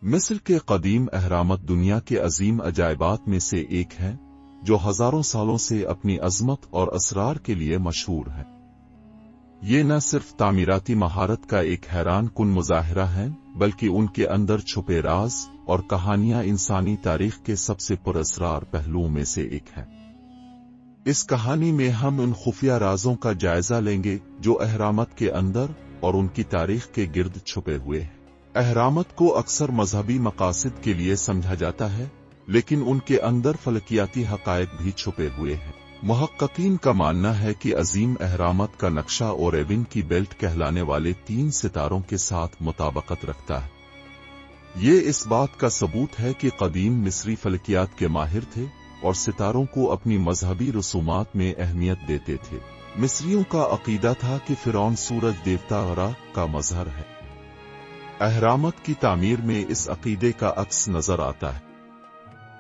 मिस्र के कदीम अहरामत दुनिया के अजीम अजायबात में से एक हैं, जो हजारों सालों से अपनी अजमत और असरार के लिए मशहूर हैं। ये न सिर्फ तामीराती महारत का एक हैरान कुन मुजाहिरा है, बल्कि उनके अंदर छुपे राज और कहानियां इंसानी तारीख के सबसे पुरअसरार पहलुओं में से एक है। इस कहानी में हम उन खुफिया राजों का जायजा लेंगे जो अहरामत के अंदर और उनकी तारीख के गिर्द छुपे हुए हैं। अहरामत को अक्सर मजहबी मकासद के लिए समझा जाता है, लेकिन उनके अंदर फलकियाती हकायक भी छुपे हुए हैं। मुहक्किकीन का मानना है कि अजीम अहरामत का नक्शा ओरेविन की बेल्ट कहलाने वाले 3 सितारों के साथ मुताबकत रखता है। ये इस बात का सबूत है कि कदीम मिस्री फलकियात के माहिर थे और सितारों को अपनी मजहबी रसूमात में अहमियत देते थे। मिस्रियों का अकीदा था कि फिरौन सूरज देवता रा का मजहर है। अहरामत की तामीर में इस अकीदे का अक्स नजर आता है।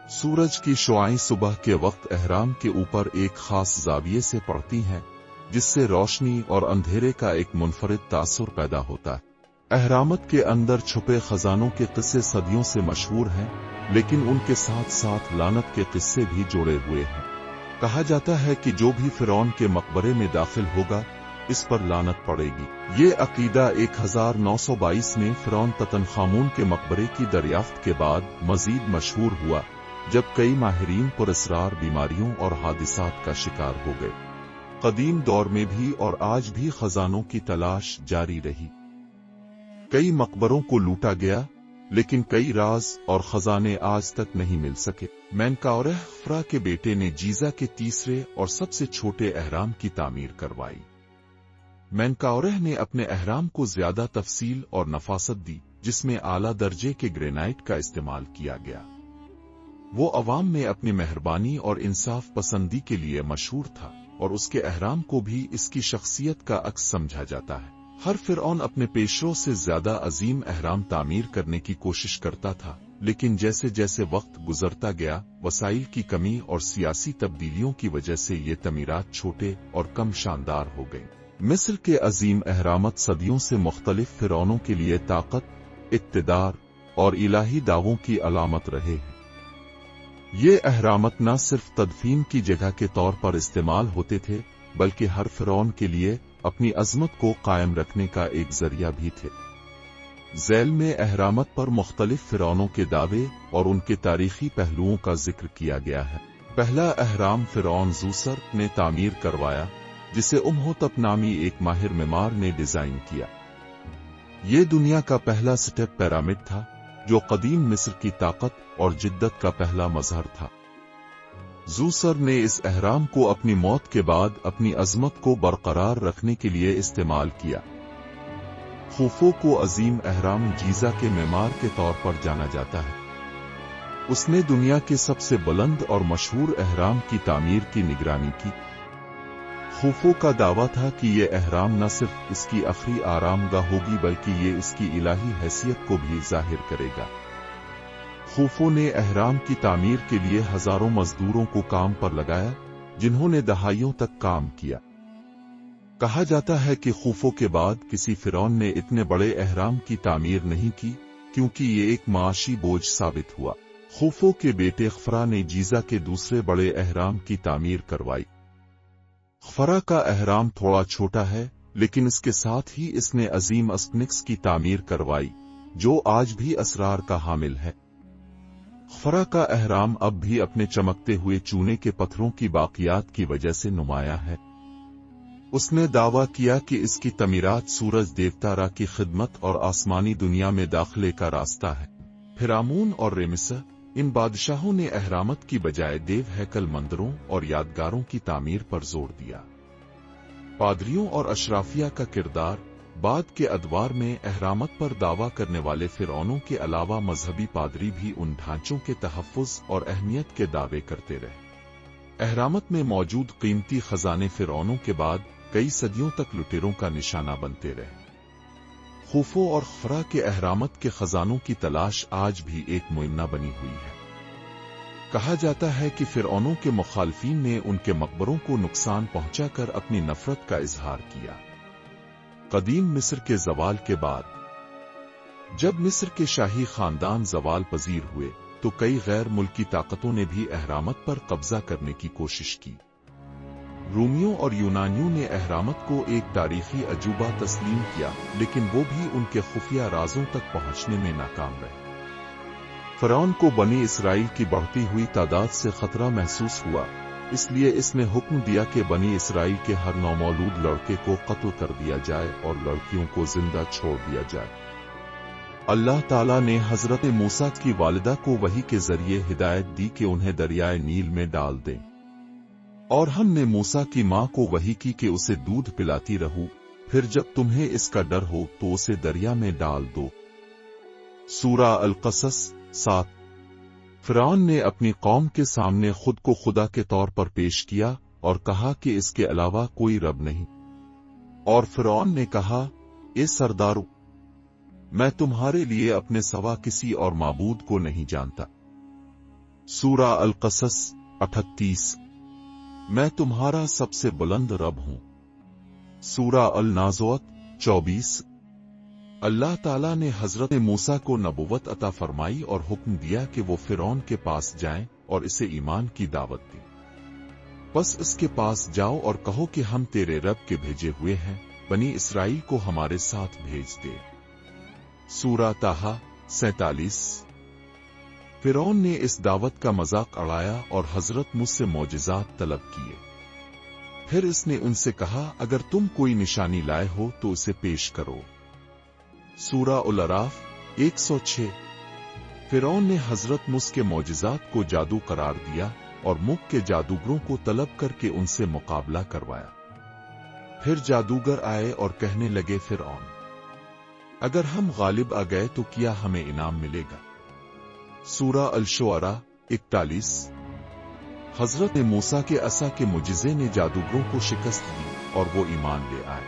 सूरज की शुआएं सुबह के वक्त अहराम के ऊपर एक खास जाविये से पड़ती हैं, जिससे रोशनी और अंधेरे का एक मुनफरिद तासुर पैदा होता है। अहरामत के अंदर छुपे खजानों के किस्से सदियों से मशहूर हैं, लेकिन उनके साथ साथ लानत के किस्से भी जुड़े हुए हैं। कहा जाता है कि जो भी फिरौन के मकबरे में दाखिल होगा, इस पर लानत पड़ेगी। ये अकीदा 1922 में फिरौन ततनखामून के मकबरे की दरियाफ्त के बाद मजीद मशहूर हुआ, जब कई माहिरीन पुरअसरार बीमारियों और हादिसात का शिकार हो गए। कदीम दौर में भी और आज भी खजानों की तलाश जारी रही। कई मकबरों को लूटा गया, लेकिन कई राज और खजाने आज तक नहीं मिल सके। मेनकाउरेह खफ्रा के बेटे ने जीजा के तीसरे और सबसे छोटे अहराम की तामीर करवाई। मेनकाउरेह ने अपने अहराम को ज्यादा तफसील और नफासत दी, जिसमें आला दर्जे के ग्रेनाइट का इस्तेमाल किया गया। वो अवाम में अपनी मेहरबानी और इंसाफ पसंदी के लिए मशहूर था, और उसके अहराम को भी इसकी शख्सियत का अक्स समझा जाता है। हर फिरौन अपने पेशरों से ज्यादा अजीम अहराम तामीर करने की कोशिश करता था, लेकिन जैसे जैसे वक्त गुजरता गया, वसाइल की कमी और सियासी तब्दीलियों की वजह से ये तमीरात छोटे और कम शानदार हो गईं। मिस्र के अजीम अहरामत सदियों से मुख्तलिफ फिरौनों के लिए ताकत, इक्तिदार और इलाही दावों की अलामत रहे हैं। ये अहरामत न सिर्फ तदफीन की जगह के तौर पर इस्तेमाल होते थे, बल्कि हर फिरौन के लिए अपनी अजमत को कायम रखने का एक जरिया भी थे। ज़ैल में अहरामत पर मुख्तलिफ फिरौनों के दावे और उनके तारीखी पहलुओं का जिक्र किया गया है। पहला अहराम फिरौन ज़ूसर ने तामीर करवाया, जिसे उम्होतप नामी एक माहिर मेमार ने डिजाइन किया। ये दुनिया का पहला स्टेप पिरामिड था, जो कदीम मिस्र की ताकत और जिद्दत का पहला मजहर था। ज़ूसर ने इस अहराम को अपनी मौत के बाद अपनी अजमत को बरकरार रखने के लिए इस्तेमाल किया। खूफो को अजीम अहराम जीजा के मेमार के तौर पर जाना जाता है। उसने दुनिया के सबसे बुलंद और मशहूर अहराम की तामीर की निगरानी की। खूफो का दावा था कि ये अहराम न सिर्फ इसकी आखिरी आरामगाह होगी, बल्कि ये इसकी इलाही हैसियत को भी जाहिर करेगा। खूफो ने अहराम की तामीर के लिए हजारों मजदूरों को काम पर लगाया, जिन्होंने दहाइयों तक काम किया। कहा जाता है कि खूफो के बाद किसी फिरौन ने इतने बड़े अहराम की तामीर नहीं की, क्योंकि ये एक माशी बोझ साबित हुआ। खूफो के बेटे खफरा ने जीजा के दूसरे बड़े अहराम की तामीर करवाई। खफरा का अहराम थोड़ा छोटा है, लेकिन इसके साथ ही इसने अजीम स्फिंक्स की तामीर करवाई, जो आज भी असरार का हामिल है। खफरा का अहराम अब भी अपने चमकते हुए चूने के पत्थरों की बाकियात की वजह से नुमाया है। उसने दावा किया कि इसकी तमीरात सूरज देवता रा की खिदमत और आसमानी दुनिया में दाखिले का रास्ता है। फिरामून और रेमिसा, इन बादशाहों ने अहरामत की बजाय देव हैकल मंदिरों और यादगारों की तामीर पर जोर दिया। पादरियों और अशराफिया का किरदार बाद के अदवार में अहरामत पर दावा करने वाले फिरौनों के अलावा मजहबी पादरी भी उन ढांचों के तहफ़्फ़ुज़ और अहमियत के दावे करते रहे। अहरामत में मौजूद कीमती खजाने फिरौनों के बाद कई सदियों तक लुटेरों का निशाना बनते रहे। खूफो और खफरा के अहरामत के खजानों की तलाश आज भी एक मुइम्ना बनी हुई है। कहा जाता है कि फिरौनों के मुखालफीन ने उनके मकबरों को नुकसान पहुंचाकर अपनी नफरत का इजहार किया। कदीम मिस्र के ज़वाल के बाद जब मिस्र के शाही खानदान जवाल पजीर हुए तो कई गैर मुल्की ताकतों ने भी अहरामत पर कब्जा करने की कोशिश की। रूमियों और यूनानियों ने अहरामत को एक तारीखी अजूबा तस्लीम किया, लेकिन वो भी उनके खुफिया राजों तक पहुंचने में नाकाम रहे। फ़िरौन को बनी इसराइल की बढ़ती हुई तादाद से खतरा महसूस हुआ, इसलिए इसने हुक्म दिया कि बनी इसराइल के हर नौमौलूद लड़के को कत्ल कर दिया जाए और लड़कियों को जिंदा छोड़ दिया जाए। अल्लाह ताला ने हजरत मूसा की वालिदा को वही के जरिए हिदायत दी कि उन्हें दरियाए नील में डाल दें, और हमने मूसा की मां को वही की कि उसे दूध पिलाती रहूं, फिर जब तुम्हें इसका डर हो तो उसे दरिया में डाल दो। सूरा अल-क़सस 7। फ़िरौन ने अपनी कौम के सामने खुद को खुदा के तौर पर पेश किया और कहा कि इसके अलावा कोई रब नहीं। और फ़िरौन ने कहा, ए सरदारों, मैं तुम्हारे लिए अपने सिवा किसी और माबूद को नहीं जानता। सूरा अल-क़सस 38। मैं तुम्हारा सबसे बुलंद रब हूं। सूरा अल-नाज़ुअत 24। अल्लाह ताला ने हजरत मूसा को नबुव्वत अता फरमाई और हुक्म दिया कि वो फ़िरौन के पास जाएं और इसे ईमान की दावत दें। बस इसके पास जाओ और कहो कि हम तेरे रब के भेजे हुए हैं, बनी इसराइल को हमारे साथ भेज दे। सूरा ताहा 47। फ़िरौन ने इस दावत का मजाक उड़ाया और हजरत मुझसे मौजिज़ात तलब किए। फिर इसने उनसे कहा, अगर तुम कोई निशानी लाए हो तो उसे पेश करो। सूरा अल-अराफ 106। फ़िरौन ने हजरत मूसा के मौजिज़ात को जादू करार दिया और मुख के जादूगरों को तलब करके उनसे मुकाबला करवाया। फिर जादूगर आए और कहने लगे, फ़िरौन, अगर हम गालिब आ गए तो क्या हमें इनाम मिलेगा? सूरा अल-शुअरा 41। हजरत मूसा के असा के मुजिज़े ने जादूगरों को शिकस्त दी और वो ईमान ले आए।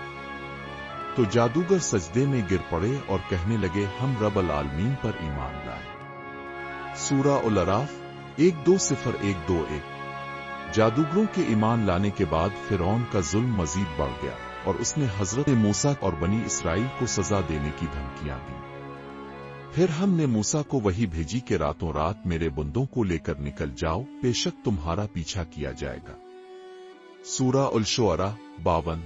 तो जादूगर सजदे में गिर पड़े और कहने लगे, हम रब्बुल आलमीन पर ईमान लाए। सूरा अल-अराफ 120121। जादूगरों के ईमान लाने के बाद फ़िरौन का जुल्म मजीद बढ़ गया और उसने हजरत मूसा और बनी इसराइल को सजा देने की धमकियां दी। फिर हमने मूसा को वही भेजी कि रातों रात मेरे बंदों को लेकर निकल जाओ, बेशक तुम्हारा पीछा किया जाएगा। सूरा अल-शुअरा 52।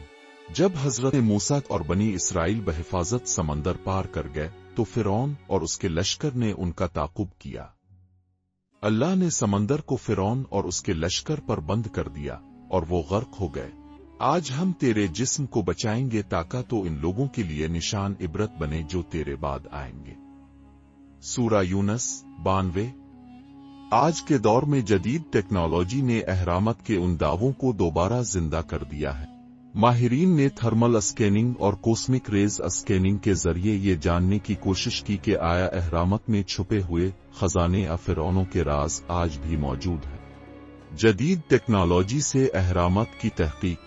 जब हजरत मूसा और बनी इसराइल बहिफाजत समंदर पार कर गए तो फ़िरौन और उसके लश्कर ने उनका ताक़ुब किया। अल्लाह ने समंदर को फ़िरौन और उसके लश्कर पर बंद कर दिया और वो गर्क हो गए। आज हम तेरे जिस्म को बचाएंगे ताकि तो इन लोगों के लिए निशान इबरत बने जो तेरे बाद आएंगे। सूरा यूनस 92। आज के दौर में जदीद टेक्नोलॉजी ने अहरामत के उन दावों को दोबारा जिंदा कर दिया है। माहिरीन ने थर्मल स्कैनिंग और कॉस्मिक रेज स्कैनिंग के जरिए ये जानने की कोशिश की कि आया अहरामत में छुपे हुए खजाने या फ़िरौनों के राज आज भी मौजूद है। जदीद टेक्नोलॉजी से अहरामत की तहकीक।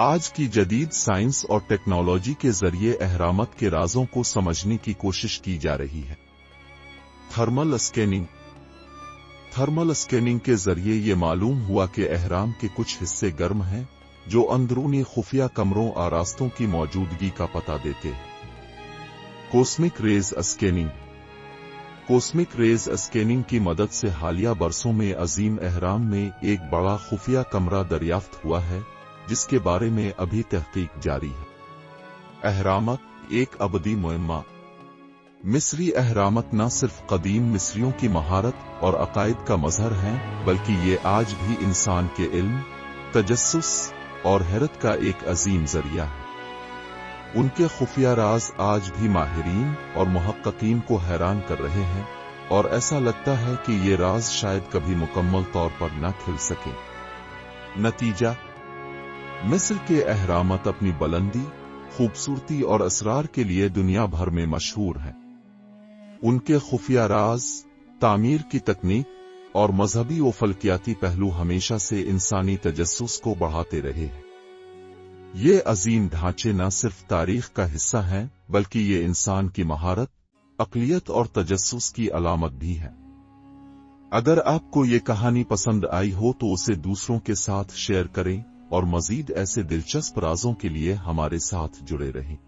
आज की जदीद साइंस और टेक्नोलॉजी के जरिए अहरामत के राजों को समझने की कोशिश की जा रही है। Thermal scanning. थर्मल स्कैनिंग के जरिए ये मालूम हुआ कि अहराम के कुछ हिस्से गर्म हैं जो अंदरूनी खुफिया कमरों और रास्तों की मौजूदगी का पता देते हैं। Cosmic rays scanning. Cosmic rays scanning की मदद से हालिया बरसों में अजीम अहराम में एक बड़ा खुफिया कमरा दरियाफ्त हुआ है जिसके बारे में अभी तहकीक जारी है। अहरामत एक अबदी मुअम्मा। मिस्री अहरामत न सिर्फ कदीम मिस्रियों की महारत और अकायद का मजहर हैं, बल्कि ये आज भी इंसान के इल्म, तजस्सुस और हैरत का एक अजीम जरिया है। उनके खुफिया राज आज भी माहिरीन और मुहक्किकीन को हैरान कर रहे हैं और ऐसा लगता है कि ये राज शायद कभी मुकम्मल तौर पर न खिल सके। नतीजा, मिस्र के अहरामत अपनी बुलंदी, खूबसूरती और असरार के लिए दुनिया भर में मशहूर हैं। उनके खुफिया राज, तामीर की तकनीक और मजहबी व फल्कियाती पहलू हमेशा से इंसानी तजस्सुस को बढ़ाते रहे हैं। ये अजीम ढांचे न सिर्फ तारीख का हिस्सा हैं, बल्कि ये इंसान की महारत, अक़लियत और तजस्सुस की अलामत भी है। अगर आपको ये कहानी पसंद आई हो तो उसे दूसरों के साथ शेयर करें और मजीद ऐसे दिलचस्प राजों के लिए हमारे साथ जुड़े रहें।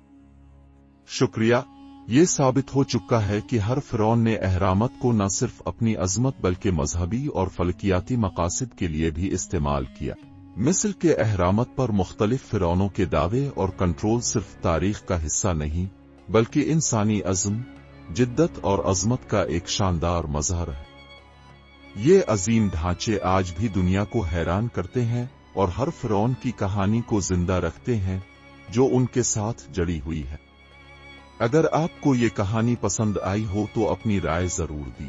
शुक्रिया। یہ ثابت ہو چکا ہے کہ ہر فرعون نے اہرامات کو نہ صرف اپنی عظمت بلکہ مذہبی اور فلکیاتی مقاصد کے لیے بھی استعمال کیا۔ مصر کے اہرامات پر مختلف فرعونوں کے دعوے اور کنٹرول صرف تاریخ کا حصہ نہیں بلکہ انسانی عزم، جدت اور عظمت کا ایک شاندار مظہر ہے۔ یہ عظیم ڈھانچے آج بھی دنیا کو حیران کرتے ہیں اور ہر فرعون کی کہانی کو زندہ رکھتے ہیں جو ان کے ساتھ جڑی ہوئی ہے۔ اگر آپ کو یہ کہانی پسند آئی ہو تو اپنی رائے ضرور دی۔